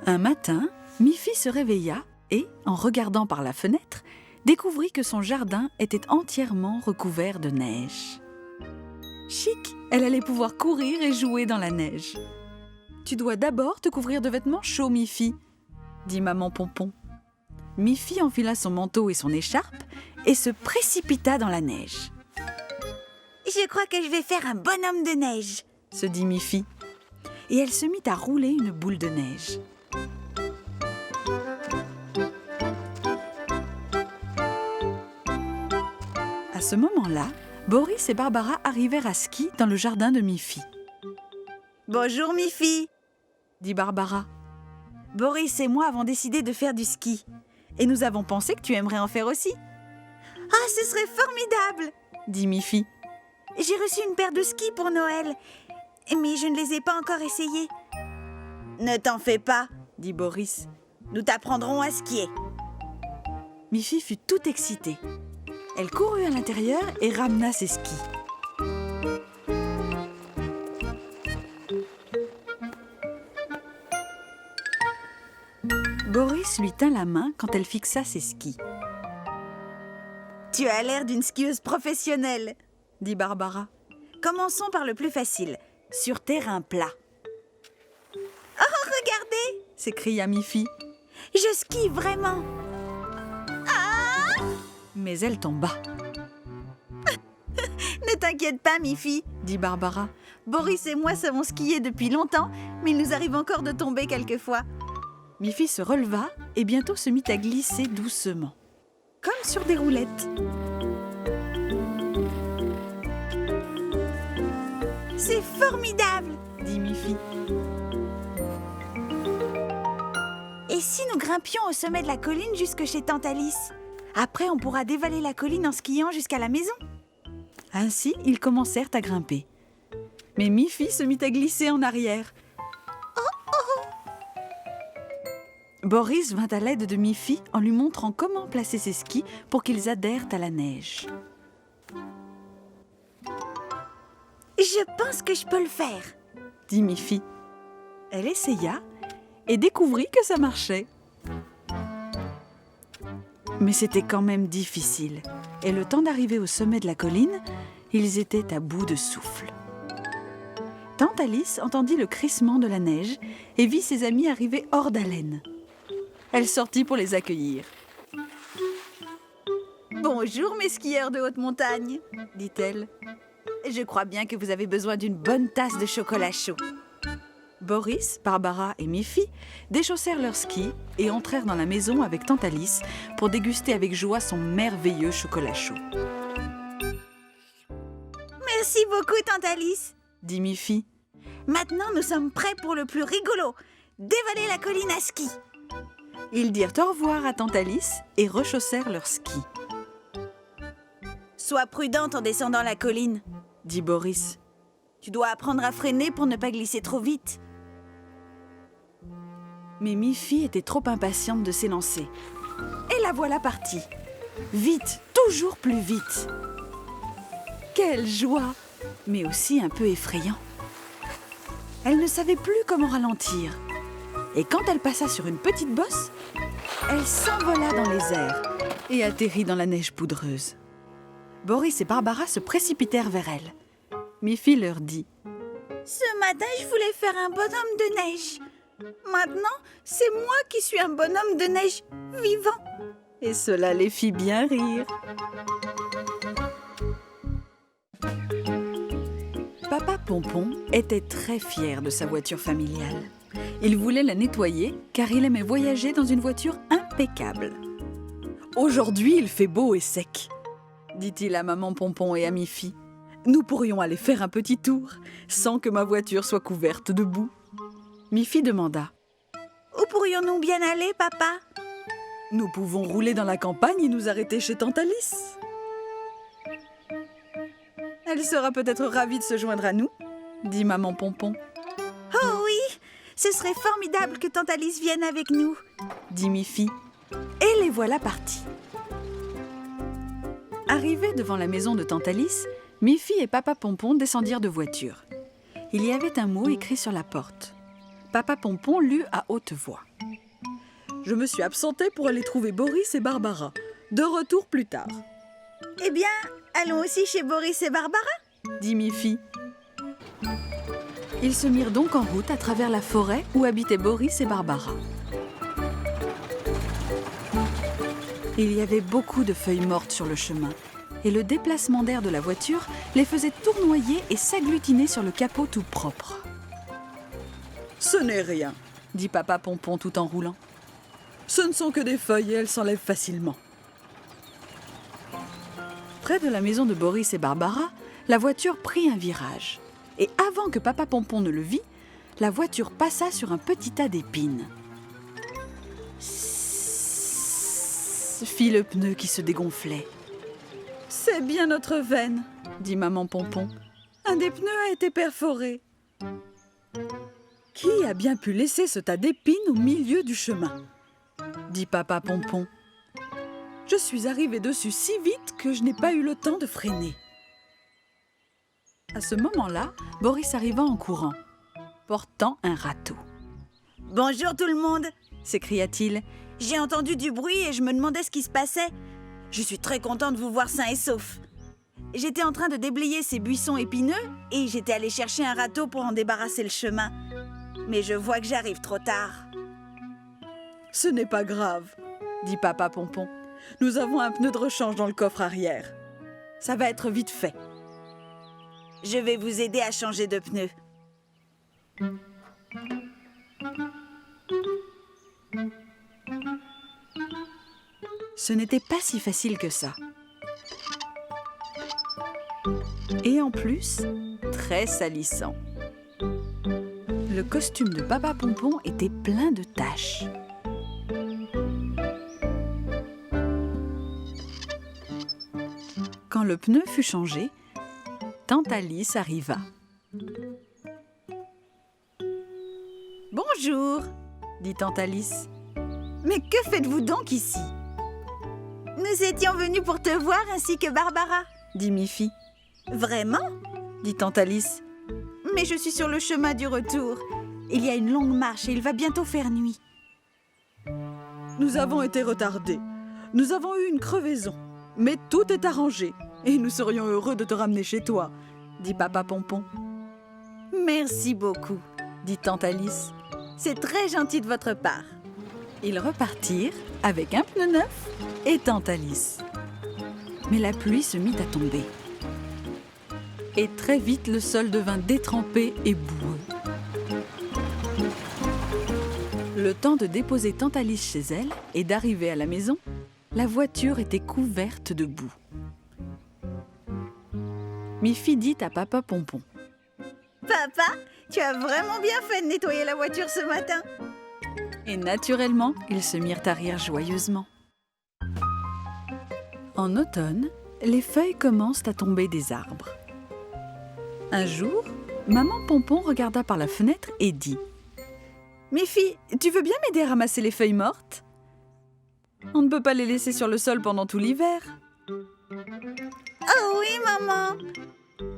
Un matin, Miffy se réveilla et, en regardant par la fenêtre, découvrit que son jardin était entièrement recouvert de neige. Chic, elle allait pouvoir courir et jouer dans la neige. « Tu dois d'abord te couvrir de vêtements chauds, Miffy, » dit maman Pompon. Miffy enfila son manteau et son écharpe et se précipita dans la neige. « Je crois que je vais faire un bonhomme de neige, » se dit Miffy. Et elle se mit à rouler une boule de neige. À ce moment-là, Boris et Barbara arrivèrent à ski dans le jardin de Miffy. « Bonjour Miffy !» dit Barbara. « Boris et moi avons décidé de faire du ski. Et nous avons pensé que tu aimerais en faire aussi. »« Ah, ce serait formidable !» dit Miffy. « J'ai reçu une paire de skis pour Noël, mais je ne les ai pas encore essayés. »« Ne t'en fais pas, » dit Boris. « Nous t'apprendrons à skier. » Miffy fut toute excitée. Elle courut à l'intérieur et ramena ses skis. Boris lui tint la main quand elle fixa ses skis. « Tu as l'air d'une skieuse professionnelle, » dit Barbara. « Commençons par le plus facile, sur terrain plat. »« Oh, regardez !» s'écria Miffy. « Je skie vraiment !» Mais elle tomba. « Ne t'inquiète pas, Miffy, » dit Barbara. « Boris et moi savons skier depuis longtemps, mais il nous arrive encore de tomber quelquefois. » Miffy se releva et bientôt se mit à glisser doucement, comme sur des roulettes. « C'est formidable !» dit Miffy. « Et si nous grimpions au sommet de la colline jusque chez Tante Alice ? Après, on pourra dévaler la colline en skiant jusqu'à la maison. » Ainsi, ils commencèrent à grimper. Mais Miffy se mit à glisser en arrière. Boris vint à l'aide de Miffy en lui montrant comment placer ses skis pour qu'ils adhèrent à la neige. « Je pense que je peux le faire, » dit Miffy. Elle essaya et découvrit que ça marchait. Mais c'était quand même difficile. Et le temps d'arriver au sommet de la colline, ils étaient à bout de souffle. Tante Alice entendit le crissement de la neige et vit ses amis arriver hors d'haleine. Elle sortit pour les accueillir. « Bonjour mes skieurs de haute montagne, » dit-elle. « Je crois bien que vous avez besoin d'une bonne tasse de chocolat chaud. » Boris, Barbara et Miffy déchaussèrent leurs skis et entrèrent dans la maison avec Tante Alice pour déguster avec joie son merveilleux chocolat chaud. « Merci beaucoup, Tante Alice, » dit Miffy. « Maintenant, nous sommes prêts pour le plus rigolo, dévaler la colline à ski. » Ils dirent au revoir à Tante Alice et rechaussèrent leurs skis. « Sois prudente en descendant la colline, » dit Boris. « Tu dois apprendre à freiner pour ne pas glisser trop vite. » Mais Miffy était trop impatiente de s'élancer. Et la voilà partie. Vite, toujours plus vite. Quelle joie, mais aussi un peu effrayant. Elle ne savait plus comment ralentir. Et quand elle passa sur une petite bosse, elle s'envola dans les airs et atterrit dans la neige poudreuse. Boris et Barbara se précipitèrent vers elle. Miffy leur dit « Ce matin, je voulais faire un bonhomme de neige. Maintenant, c'est moi qui suis un bonhomme de neige vivant. » Et cela les fit bien rire. Papa Pompon était très fier de sa voiture familiale. Il voulait la nettoyer car il aimait voyager dans une voiture impeccable. « Aujourd'hui, il fait beau et sec, » dit-il à maman Pompon et à Miffy. « Nous pourrions aller faire un petit tour sans que ma voiture soit couverte de boue. » Miffy demanda « Où pourrions-nous bien aller, papa ?»« Nous pouvons rouler dans la campagne et nous arrêter chez Tante Alice. »« Elle sera peut-être ravie de se joindre à nous, » dit maman Pompon. « Oh oui, ce serait formidable que Tante Alice vienne avec nous, » dit Miffy. Et les voilà partis. Arrivés devant la maison de Tante Alice, Miffy et Papa Pompon descendirent de voiture. Il y avait un mot écrit sur la porte. Papa Pompon lut à haute voix. « Je me suis absentée pour aller trouver Boris et Barbara. De retour plus tard. » Eh bien, allons aussi chez Boris et Barbara, dit Miffy. Ils se mirent donc en route à travers la forêt où habitaient Boris et Barbara. Il y avait beaucoup de feuilles mortes sur le chemin, et le déplacement d'air de la voiture les faisait tournoyer et s'agglutiner sur le capot tout propre. « Ce n'est rien, » dit Papa Pompon tout en roulant. « Ce ne sont que des feuilles et elles s'enlèvent facilement. » Près de la maison de Boris et Barbara, la voiture prit un virage. Et avant que Papa Pompon ne le vît, la voiture passa sur un petit tas d'épines. Sss, fit le pneu qui se dégonflait. « C'est bien notre veine, » dit Maman Pompon. « Un des pneus a été perforé. » « Qui a bien pu laisser ce tas d'épines au milieu du chemin ?» dit Papa Pompon. « Je suis arrivé dessus si vite que je n'ai pas eu le temps de freiner. » À ce moment-là, Boris arriva en courant, portant un râteau. « Bonjour tout le monde !» s'écria-t-il. « J'ai entendu du bruit et je me demandais ce qui se passait. Je suis très content de vous voir sains et saufs. J'étais en train de déblayer ces buissons épineux et j'étais allé chercher un râteau pour en débarrasser le chemin. Mais je vois que j'arrive trop tard. »« Ce n'est pas grave, » dit Papa Pompon. « Nous avons un pneu de rechange dans le coffre arrière. Ça va être vite fait. » « Je vais vous aider à changer de pneu. » Ce n'était pas si facile que ça. Et en plus, très salissant. Le costume de Papa Pompon était plein de taches. Quand le pneu fut changé, Tante Alice arriva. « Bonjour !» dit Tante Alice. « Mais que faites-vous donc ici ?»« Nous étions venus pour te voir ainsi que Barbara, » dit Miffy. « Vraiment ?» dit Tante Alice. « Mais je suis sur le chemin du retour. Il y a une longue marche et il va bientôt faire nuit. » « Nous avons été retardés. Nous avons eu une crevaison. Mais tout est arrangé. Et nous serions heureux de te ramener chez toi, » dit Papa Pompon. « Merci beaucoup, » dit Tante Alice. « C'est très gentil de votre part. » Ils repartirent avec un pneu neuf et Tante Alice. Mais la pluie se mit à tomber. Et très vite, le sol devint détrempé et boueux. Le temps de déposer Tante Alice chez elle et d'arriver à la maison, la voiture était couverte de boue. Miffy dit à Papa Pompon. « Papa, tu as vraiment bien fait de nettoyer la voiture ce matin. » Et naturellement, ils se mirent à rire joyeusement. En automne, les feuilles commencent à tomber des arbres. Un jour, Maman Pompon regarda par la fenêtre et dit « Miffy, tu veux bien m'aider à ramasser les feuilles mortes ? On ne peut pas les laisser sur le sol pendant tout l'hiver. »« Oh oui, maman !»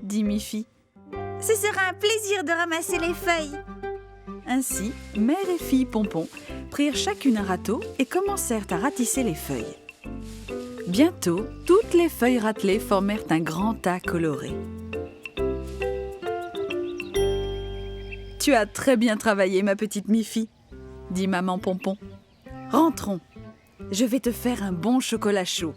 dit Miffy. « Ce sera un plaisir de ramasser les feuilles. » Ainsi, mère et fille Pompon prirent chacune un râteau et commencèrent à ratisser les feuilles. Bientôt, toutes les feuilles râtelées formèrent un grand tas coloré. « Tu as très bien travaillé, ma petite Miffy, » dit Maman Pompon. « Rentrons, je vais te faire un bon chocolat chaud. »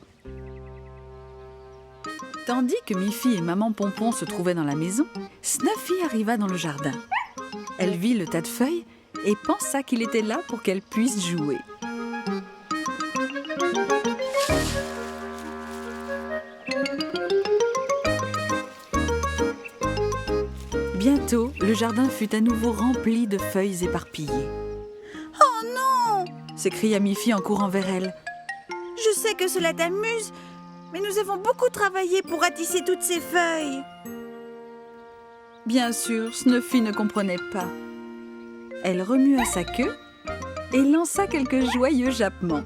Tandis que Miffy et Maman Pompon se trouvaient dans la maison, Snuffy arriva dans le jardin. Elle vit le tas de feuilles et pensa qu'il était là pour qu'elle puisse jouer. Bientôt, le jardin fut à nouveau rempli de feuilles éparpillées. « Oh non !» s'écria Miffy en courant vers elle. « Je sais que cela t'amuse, mais nous avons beaucoup travaillé pour ratisser toutes ces feuilles. » Bien sûr, Snuffy ne comprenait pas. Elle remua sa queue et lança quelques joyeux jappements.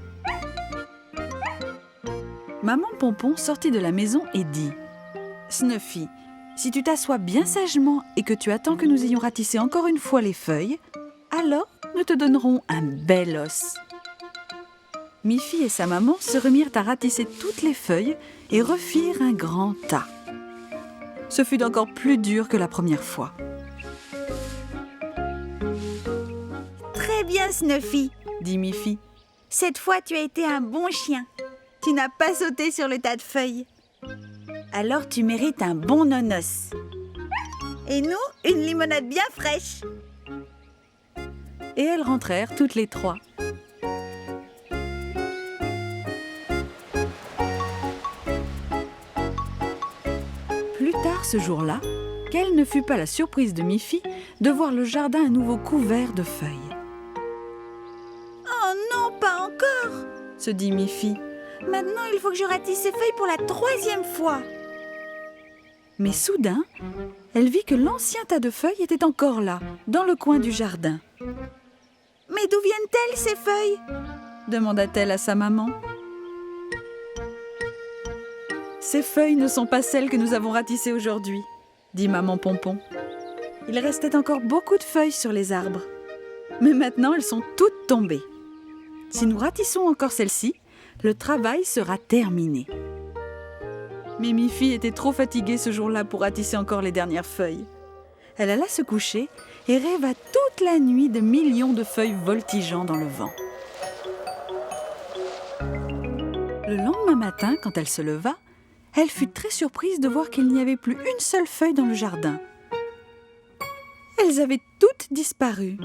Maman Pompon sortit de la maison et dit « Snuffy, si tu t'assois bien sagement et que tu attends que nous ayons ratissé encore une fois les feuilles, alors nous te donnerons un bel os. Miffy et sa maman se remirent à ratisser toutes les feuilles et refirent un grand tas. Ce fut encore plus dur que la première fois. Très bien, Snuffy, dit Miffy. Cette fois, tu as été un bon chien. Tu n'as pas sauté sur le tas de feuilles. Alors, tu mérites un bon nonos. Et nous, une limonade bien fraîche. Et elles rentrèrent toutes les trois. Plus tard ce jour-là, quelle ne fut pas la surprise de Miffy de voir le jardin à nouveau couvert de feuilles. Oh non, pas encore, se dit Miffy. Maintenant, il faut que je ratisse ces feuilles pour la 3e fois. Mais soudain, elle vit que l'ancien tas de feuilles était encore là, dans le coin du jardin. Mais d'où viennent-elles, ces feuilles ? demanda-t-elle à sa maman. Ces feuilles ne sont pas celles que nous avons ratissées aujourd'hui, dit maman Pompon. Il restait encore beaucoup de feuilles sur les arbres. Mais maintenant, elles sont toutes tombées. Si nous ratissons encore celles-ci, le travail sera terminé. Mais Miffy était trop fatiguée ce jour-là pour ratisser encore les dernières feuilles. Elle alla se coucher et rêva toute la nuit de millions de feuilles voltigeant dans le vent. Le lendemain matin, quand elle se leva, elle fut très surprise de voir qu'il n'y avait plus une seule feuille dans le jardin. Elles avaient toutes disparu. «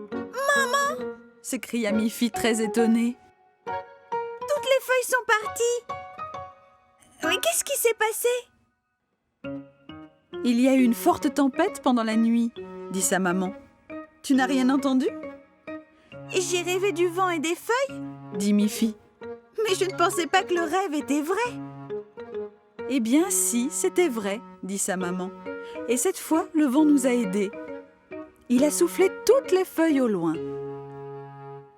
Maman !» s'écria Miffy très étonnée. « Toutes les feuilles sont parties !» Mais qu'est-ce qui s'est passé ? Il y a eu une forte tempête pendant la nuit, dit sa maman. Tu n'as rien entendu ? J'ai rêvé du vent et des feuilles, dit Miffy. Mais je ne pensais pas que le rêve était vrai. Eh bien si, c'était vrai, dit sa maman. Et cette fois, le vent nous a aidés. Il a soufflé toutes les feuilles au loin.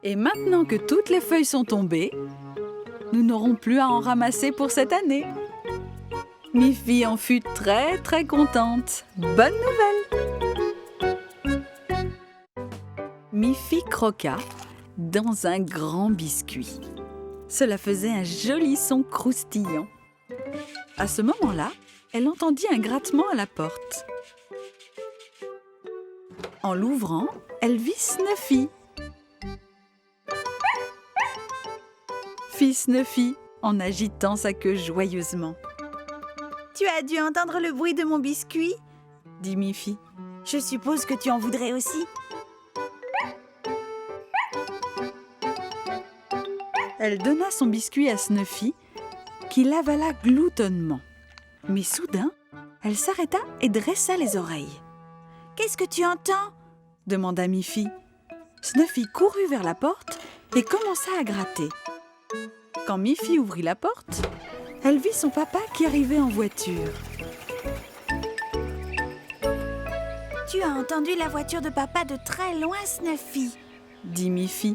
Et maintenant que toutes les feuilles sont tombées, nous n'aurons plus à en ramasser pour cette année. Miffy en fut très très contente. Bonne nouvelle! Miffy croqua dans un grand biscuit. Cela faisait un joli son croustillant. À ce moment-là, elle entendit un grattement à la porte. En l'ouvrant, elle vit Snuffy. Fit Snuffy en agitant sa queue joyeusement. « Tu as dû entendre le bruit de mon biscuit ?» dit Miffy. « Je suppose que tu en voudrais aussi ?» Elle donna son biscuit à Snuffy, qui l'avala gloutonnement. Mais soudain, elle s'arrêta et dressa les oreilles. « Qu'est-ce que tu entends ?» demanda Miffy. Snuffy courut vers la porte et commença à gratter. Quand Miffy ouvrit la porte, elle vit son papa qui arrivait en voiture. « Tu as entendu la voiture de papa de très loin, Snuffy ?» dit Miffy.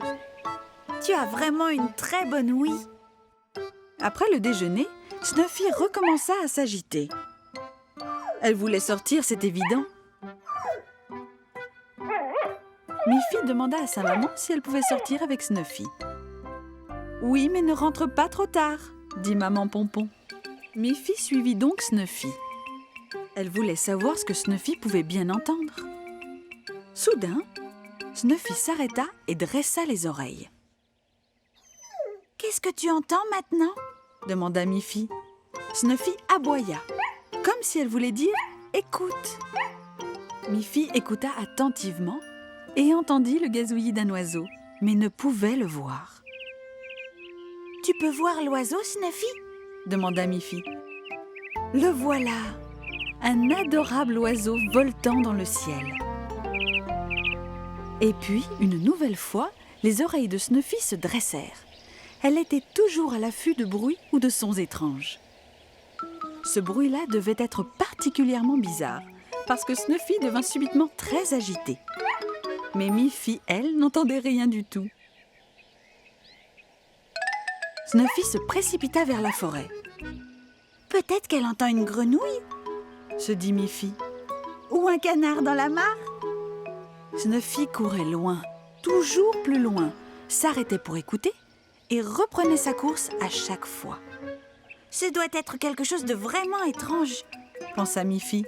« Tu as vraiment une très bonne ouïe. » Après le déjeuner, Snuffy recommença à s'agiter. Elle voulait sortir, c'est évident. Miffy demanda à sa maman si elle pouvait sortir avec Snuffy. « Oui, mais ne rentre pas trop tard, » dit maman Pompon. Miffy suivit donc Snuffy. Elle voulait savoir ce que Snuffy pouvait bien entendre. Soudain, Snuffy s'arrêta et dressa les oreilles. « Qu'est-ce que tu entends maintenant ?» demanda Miffy. Snuffy aboya, comme si elle voulait dire « écoute ». Miffy écouta attentivement et entendit le gazouillis d'un oiseau, mais ne pouvait le voir. « Tu peux voir l'oiseau, Snuffy ?» demanda Miffy. Le voilà, un adorable oiseau voltant dans le ciel. Et puis, une nouvelle fois, les oreilles de Snuffy se dressèrent. Elle était toujours à l'affût de bruits ou de sons étranges. Ce bruit-là devait être particulièrement bizarre, parce que Snuffy devint subitement très agitée. Mais Miffy, elle, n'entendait rien du tout. Snuffy se précipita vers la forêt. « Peut-être qu'elle entend une grenouille ?» se dit Miffy. « Ou un canard dans la mare ?» Snuffy courait loin, toujours plus loin, s'arrêtait pour écouter et reprenait sa course à chaque fois. Ce doit être quelque chose de vraiment étrange, pensa Miffy.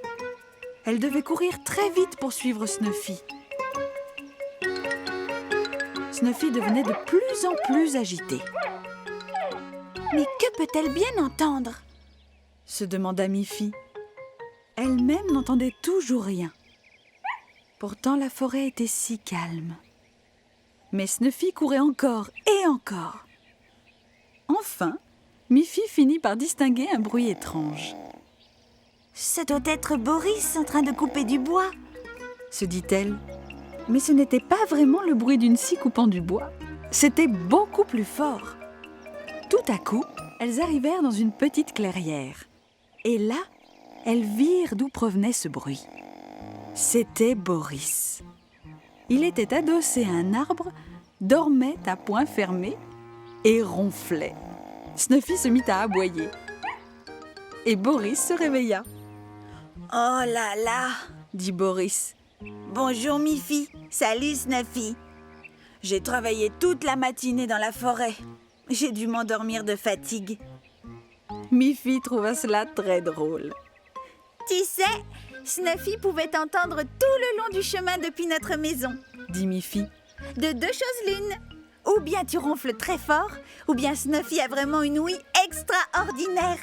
Elle devait courir très vite pour suivre Snuffy. Snuffy devenait de plus en plus agitée. Mais que peut-elle bien entendre? Se demanda Miffy. Elle-même n'entendait toujours rien. Pourtant, la forêt était si calme. Mais Snuffy courait encore et encore. Enfin, Miffy finit par distinguer un bruit étrange. « Ça doit être Boris en train de couper du bois !» se dit-elle. Mais ce n'était pas vraiment le bruit d'une scie coupant du bois. C'était beaucoup plus fort. Tout à coup, elles arrivèrent dans une petite clairière. Et là, elles virent d'où provenait ce bruit. C'était Boris. Il était adossé à un arbre, dormait à poing fermé et ronflait. Snuffy se mit à aboyer. Et Boris se réveilla. « Oh là là !» dit Boris. « Bonjour Miffy, salut Snuffy. J'ai travaillé toute la matinée dans la forêt. J'ai dû m'endormir de fatigue. » Miffy trouva cela très drôle. « Tu sais, Snuffy pouvait t'entendre tout le long du chemin depuis notre maison. » dit Miffy. « De deux choses l'une. Ou bien tu ronfles très fort, ou bien Snuffy a vraiment une ouïe extraordinaire. »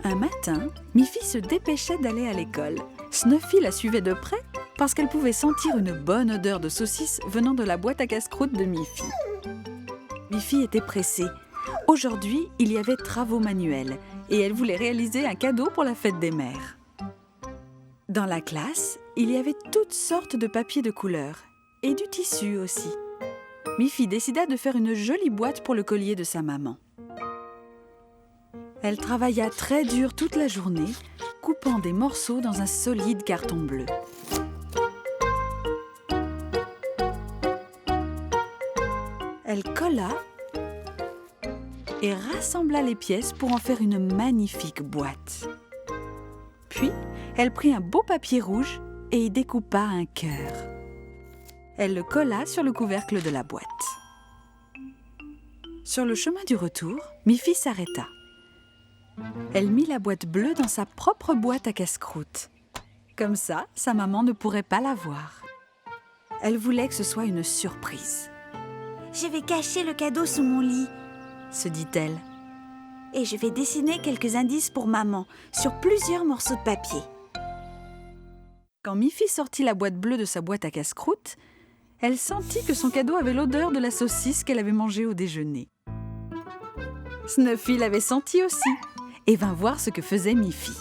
Un matin, Miffy se dépêchait d'aller à l'école. Snuffy la suivait de près parce qu'elle pouvait sentir une bonne odeur de saucisse venant de la boîte à casse-croûte de Miffy. Miffy était pressée. Aujourd'hui, il y avait travaux manuels et elle voulait réaliser un cadeau pour la fête des mères. Dans la classe, il y avait toutes sortes de papiers de couleur et du tissu aussi. Miffy décida de faire une jolie boîte pour le collier de sa maman. Elle travailla très dur toute la journée, coupant des morceaux dans un solide carton bleu. Elle colla et rassembla les pièces pour en faire une magnifique boîte. Puis, elle prit un beau papier rouge et y découpa un cœur. Elle le colla sur le couvercle de la boîte. Sur le chemin du retour, Miffy s'arrêta. Elle mit la boîte bleue dans sa propre boîte à casse-croûte. Comme ça, sa maman ne pourrait pas la voir. Elle voulait que ce soit une surprise. « Je vais cacher le cadeau sous mon lit, » se dit-elle. « Et je vais dessiner quelques indices pour maman sur plusieurs morceaux de papier. » Quand Miffy sortit la boîte bleue de sa boîte à casse-croûte, elle sentit que son cadeau avait l'odeur de la saucisse qu'elle avait mangée au déjeuner. Snuffy l'avait senti aussi et vint voir ce que faisait Miffy. «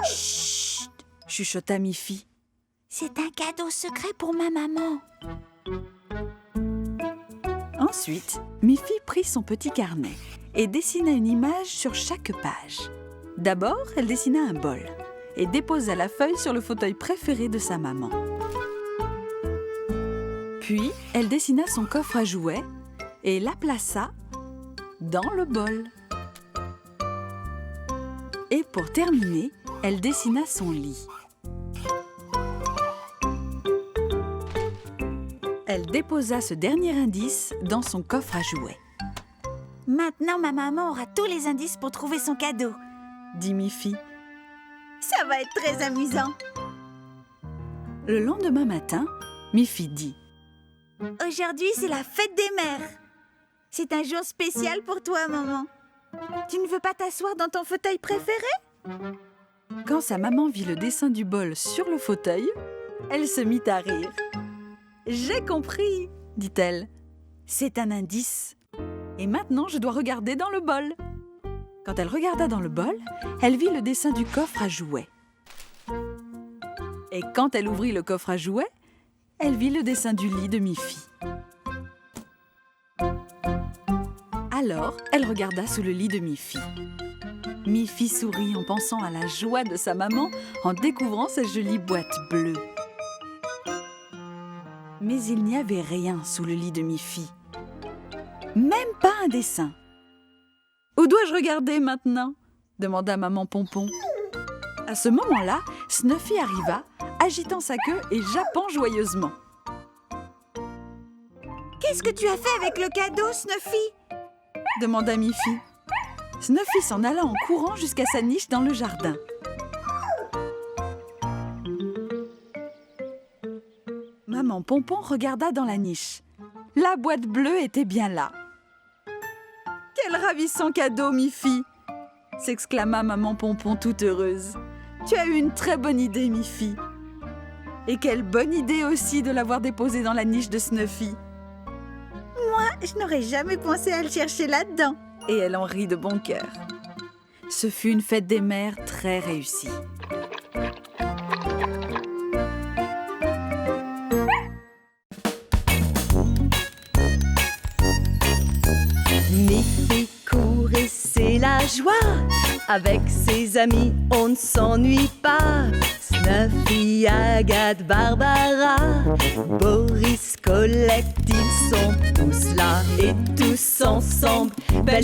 Chut !» chuchota Miffy. « C'est un cadeau secret pour ma maman. » Ensuite, Miffy prit son petit carnet et dessina une image sur chaque page. D'abord, elle dessina un bol et déposa la feuille sur le fauteuil préféré de sa maman. Puis, elle dessina son coffre à jouets et la plaça dans le bol. Et pour terminer, elle dessina son lit. Elle déposa ce dernier indice dans son coffre à jouets. « Maintenant, ma maman aura tous les indices pour trouver son cadeau, » dit Miffy. « Ça va être très amusant. » Le lendemain matin, Miffy dit: « Aujourd'hui, c'est la fête des mères. C'est un jour spécial pour toi, maman. Tu ne veux pas t'asseoir dans ton fauteuil préféré ?» Quand sa maman vit le dessin du bol sur le fauteuil, elle se mit à rire. « J'ai compris, dit-elle. C'est un indice. Et maintenant, je dois regarder dans le bol. » Quand elle regarda dans le bol, elle vit le dessin du coffre à jouets. Et quand elle ouvrit le coffre à jouets, elle vit le dessin du lit de Miffy. Alors, elle regarda sous le lit de Miffy. Miffy sourit en pensant à la joie de sa maman en découvrant sa jolie boîte bleue. Mais il n'y avait rien sous le lit de Miffy. Même pas un dessin. « Où dois-je regarder maintenant ?» demanda maman Pompon. À ce moment-là, Snuffy arriva, agitant sa queue et jappant joyeusement. « Qu'est-ce que tu as fait avec le cadeau, Snuffy ?» demanda Miffy. Snuffy s'en alla en courant jusqu'à sa niche dans le jardin. Maman Pompon regarda dans la niche. La boîte bleue était bien là. « Quel ravissant cadeau, Miffy !» s'exclama Maman Pompon toute heureuse. « Tu as eu une très bonne idée, Miffy. Et quelle bonne idée aussi de l'avoir déposé dans la niche de Snuffy. » Je n'aurais jamais pensé à le chercher là-dedans. Et elle en rit de bon cœur. Ce fut une fête des mères très réussie. Miffy court et c'est la joie. Avec ses amis, on ne s'ennuie pas. Snuffy, Agathe, Barbara, Boris, Colette, ils sont tous là. Et tous ensemble, belle